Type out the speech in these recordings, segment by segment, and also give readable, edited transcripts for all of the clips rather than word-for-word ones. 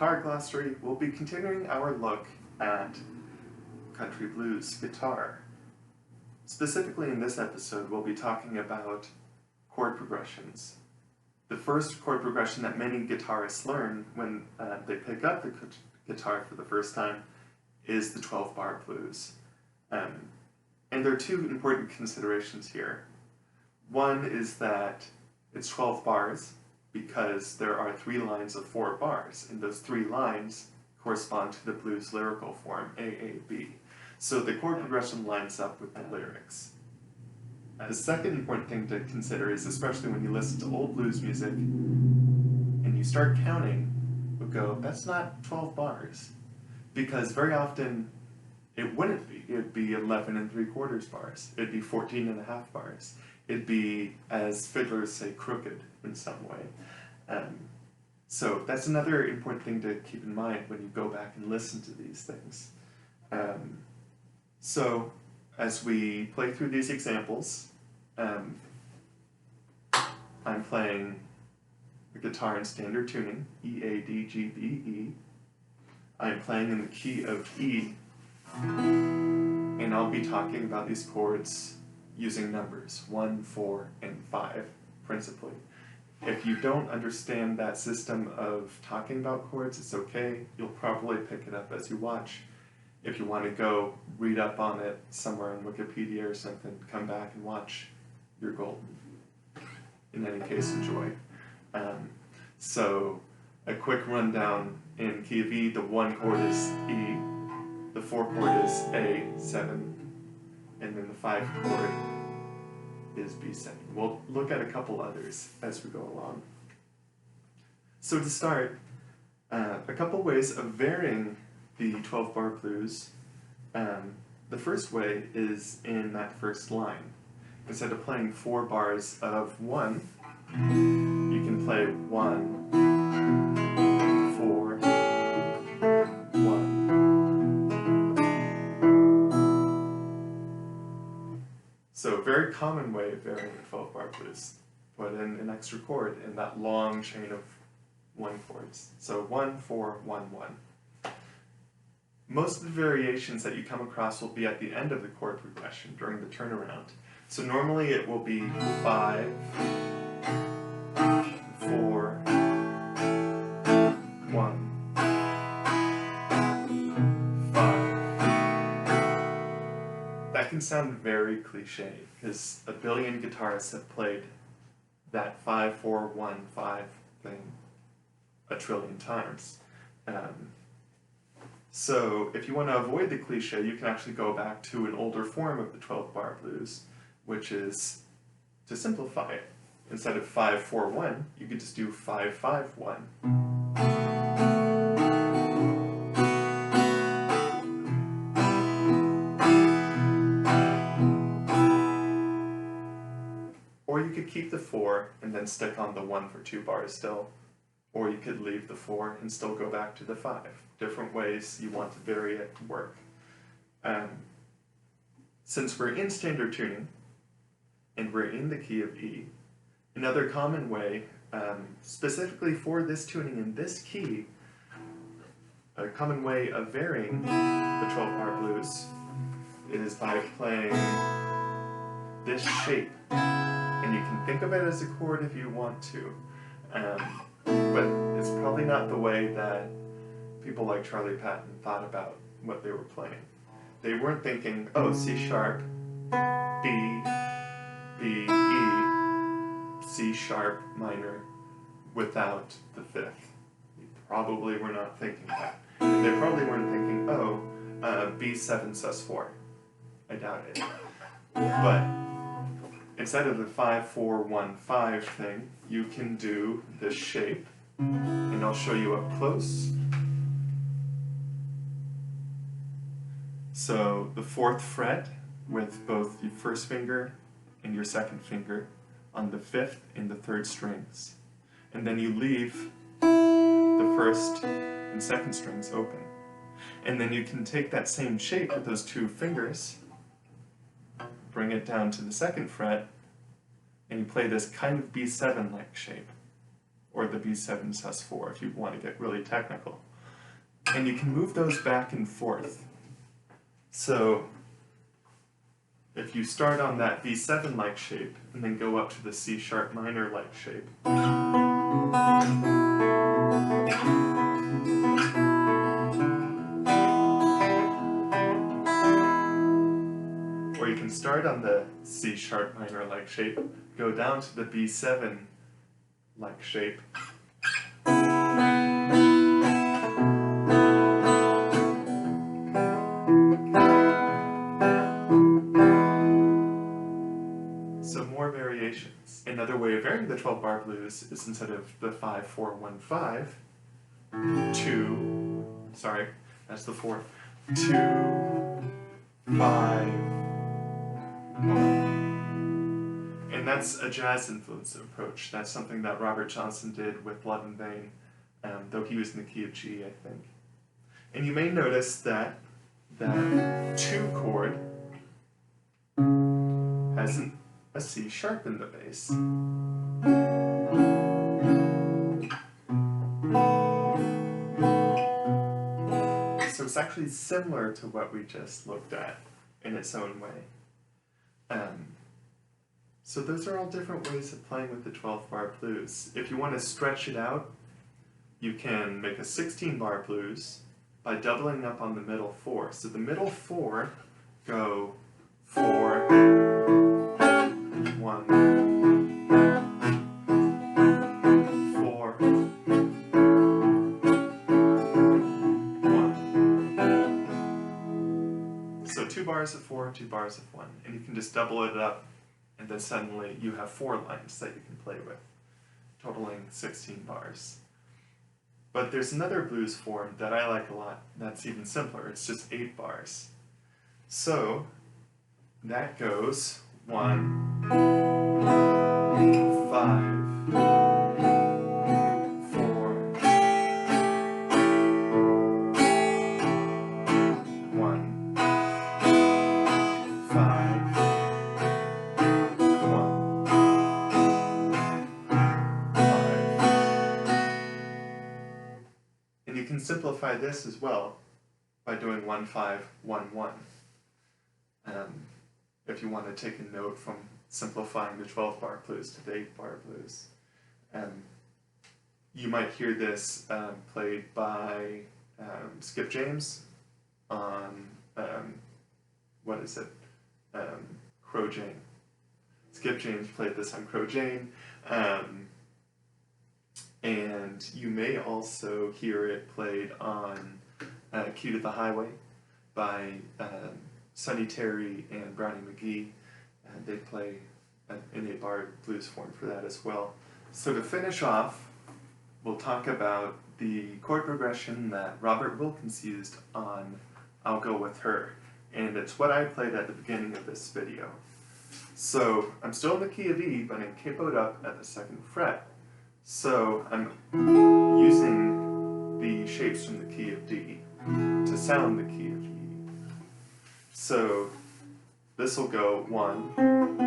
Guitar Glossary, we'll be continuing our look at country blues guitar. Specifically in this episode, we'll be talking about chord progressions. The first chord progression that many guitarists learn when they pick up the guitar for the first time is the 12-bar blues. And there are two important considerations here. One is that it's 12 bars because there are 3 lines of 4 bars, and those 3 lines correspond to the blues lyrical form, AAB. So the chord progression lines up with the lyrics. The second important thing to consider is, especially when you listen to old blues music and you start counting, you'll go, that's not 12 bars. Because very often it wouldn't be. It'd be 11 3/4 bars. It'd be 14.5 bars. It'd be, as fiddlers say, crooked in some way. So that's another important thing to keep in mind when you go back and listen to these things. So as we play through these examples, I'm playing the guitar in standard tuning, E, A, D, G, B, E. I'm playing in the key of E, and I'll be talking about these chords using numbers, 1, 4, and 5, principally. If you don't understand that system of talking about chords, it's okay. You'll probably pick it up as you watch. If you want to go read up on it somewhere on Wikipedia or something, come back and watch. You're golden. In any case, enjoy. So a quick rundown in key of E, the 1 chord is E, the 4 chord is A, 7, and then the 5 chord is B7. We'll look at a couple others as we go along. So to start, a couple ways of varying the 12-bar blues. The first way is in that first line. Instead of playing 4 bars of 1, you can play 1, 4, 1. So a very common way of varying a 12-bar blues. Put in an extra chord in that long chain of 1 chords. So 1, 4, 1, 1. Most of the variations that you come across will be at the end of the chord progression during the turnaround. So normally it will be 5, 4, 1, 5. That can sound very cliche, because a billion guitarists have played that 5, 4, 1, 5 thing a trillion times. So if you want to avoid the cliche, you can actually go back to an older form of the 12-bar blues, which is, to simplify it, instead of 5, 4, 1, you could just do 5, 5, 1. Or you could keep the 4 and then stick on the 1 for 2 bars still. Or you could leave the 4 and still go back to the 5. Different ways you want to vary it work. Since we're in standard tuning, and we're in the key of E, another common way, specifically for this tuning in this key, a common way of varying the 12-bar blues is by playing this shape. And you can think of it as a chord if you want to. But it's probably not the way that people like Charlie Patton thought about what they were playing. They weren't thinking, oh, C sharp, B, B, E, C sharp minor without the 5th. They probably were not thinking that. And they probably weren't thinking, oh, B7 sus4. I doubt it. But instead of the 5, 4, 1, 5 thing, you can do this shape, and I'll show you up close. So the 4th fret with both your 1st finger and your 2nd finger on the 5th and the 3rd strings. And then you leave the 1st and 2nd strings open. And then you can take that same shape with those 2 fingers, bring it down to the 2nd fret, and you play this kind of B7-like shape, or the B7 sus4 if you want to get really technical. And you can move those back and forth. So if you start on that B7-like shape and then go up to the C sharp minor-like shape, or you can start on the C sharp minor-like shape, go down to the B7-like shape, so more variations. Another way of varying the 12-bar blues is instead of the 5-4-1-5, 2, sorry, that's the 4, 2, 5, 1. And that's a jazz influence approach. That's something that Robert Johnson did with Blood and Vein, though he was in the key of G, I think. And you may notice that that 2 chord has a C sharp in the bass. So it's actually similar to what we just looked at in its own way. So those are all different ways of playing with the 12-bar blues. If you want to stretch it out, you can make a 16-bar blues by doubling up on the middle 4. So the middle 4 go 4, 1, 4, 1. So 2 bars of 4, 2 bars of 1. And you can just double it up, and then suddenly you have 4 lines that you can play with, totaling 16 bars. But there's another blues form that I like a lot that's even simpler. It's just 8 bars. So that goes 1, 5, 4, 1, 5, 1, 5. And you can simplify this as well by doing 1, 5, 1, 1. If you want to take a note from simplifying the 12-bar blues to the 8-bar blues. You might hear this played by Skip James on, what is it, Crow Jane. Skip James played this on Crow Jane, and you may also hear it played on Key to the Highway by Sonny Terry and Brownie McGee. They play an 8-bar blues form for that as well. So to finish off, we'll talk about the chord progression that Robert Wilkins used on I'll Go With Her. And it's what I played at the beginning of this video. So I'm still in the key of E, but I'm capoed up at the 2nd fret. So I'm using the shapes from the key of D to sound the key of E. So this will go 1, 4, 1,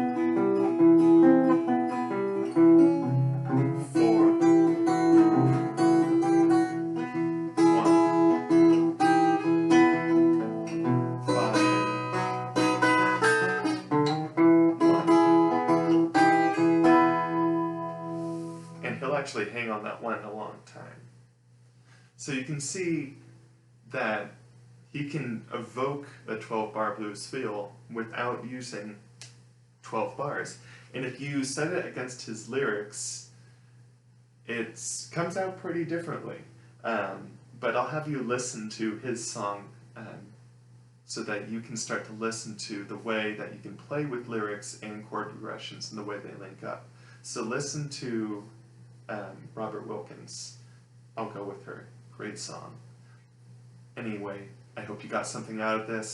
5, 1. And he'll actually hang on that 1 a long time. So you can see that he can evoke a 12-bar blues feel without using 12 bars. And if you set it against his lyrics, it comes out pretty differently. But I'll have you listen to his song so that you can start to listen to the way that you can play with lyrics and chord progressions and the way they link up. So listen to Robert Wilkins, I'll Go With Her. Great song. Anyway, I hope you got something out of this.